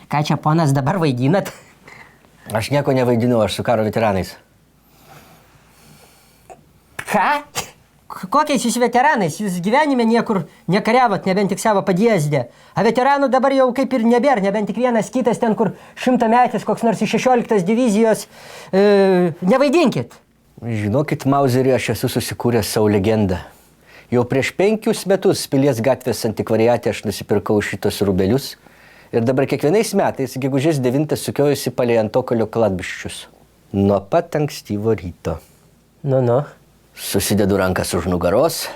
Ką čia, ponas, dabar vaidinat? Aš nieko nevaidinu, aš su karo veteranais. Ką? Kokiais jūs veteranais? Jūs gyvenime niekur nekariavot, nebent tik savo padėsdė. A veteranų dabar jau kaip ir nebėra, nebent tik vienas kitas ten, kur 100-metis, koks nors iš 16 divizijos. Nevaidinkit. Žinokit, Mauserį, aš esu susikūręs savo legendą. Jau prieš 5 metus Pilies gatvės antikvariate aš nusipirkau šitos rūbelius. Ir dabar kiekvienais metais, gegužės 9, sukiojusi palei Antokolio kladbiščius. Nuo pat ankstyvo ryto. Nu. Susidedu rankas už nugaros.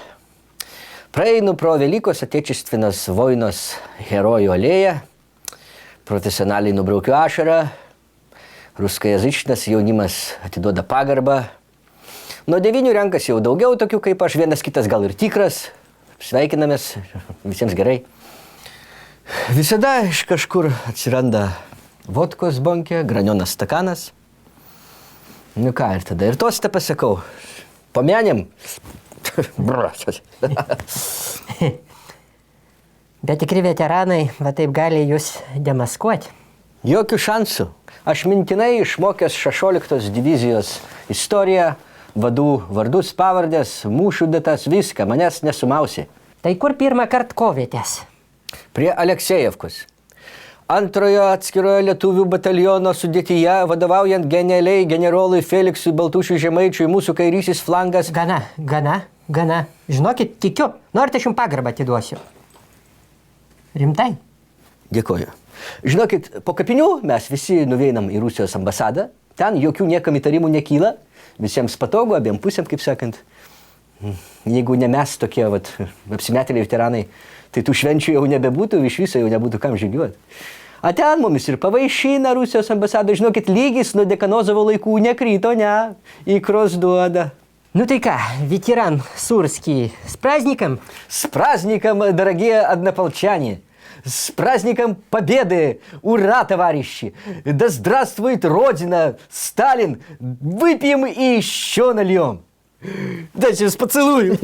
Praeinu pro Velykos Atečestvinos vojnos herojų alėją. Profesionaliai nubraukiu ašarą. Ruskajazičnas jaunimas atiduoda pagarbą. Nuo 9 renkas jau daugiau tokių kaip aš, vienas kitas gal ir tikras. Sveikinamės, visiems gerai. Visada iš kažkur atsiranda vodkos bonkė, granionas stakanas. Nu ką, ir tada ir tostą pasakau. Pamenėm. Bet tikri veteranai, va taip gali jūs demaskuoti. Jokių šansų. Aš mintinai išmokęs 16 divizijos istoriją, vadų vardus, pavardės, mūšių datas, viską, manęs nesumausi. Tai kur pirmą kartą kovėtės? Prie Aleksejevkos. Antrojo atskirojo lietuvių bataliono sudėtyje, vadovaujant genialiai generolui Feliksui Baltušiui Žemaičiui, mūsų kairysis flangas. Gana. Žinokit, tikiu, norite aš jums pagarbą atiduosiu. Rimtai? Dėkoju. Žinokit, po kapinių mes visi nuveinam į Rusijos ambasadą. Ten jokių niekam įtarimų nekyla. Visiems patogu, abiem pusėm, kaip sakant. Jeigu ne mes tokie, apsimetėliai veteranai, tai tų švenčių jau nebebūtų, iš viso jau nebūtų kam žygiuoti. A ten mumis ir pavaišina Rusijos ambasadą, žinokit, lygis nuo Dekanozovo laikų nekryto, ne, ikros duoda. Ну ты ка, ветеран Сурский, с праздником? С праздником, дорогие однополчане! С праздником Победы! Ура, товарищи! Да здравствует Родина! Сталин! Выпьем и еще нальем! Дайте вас поцелую!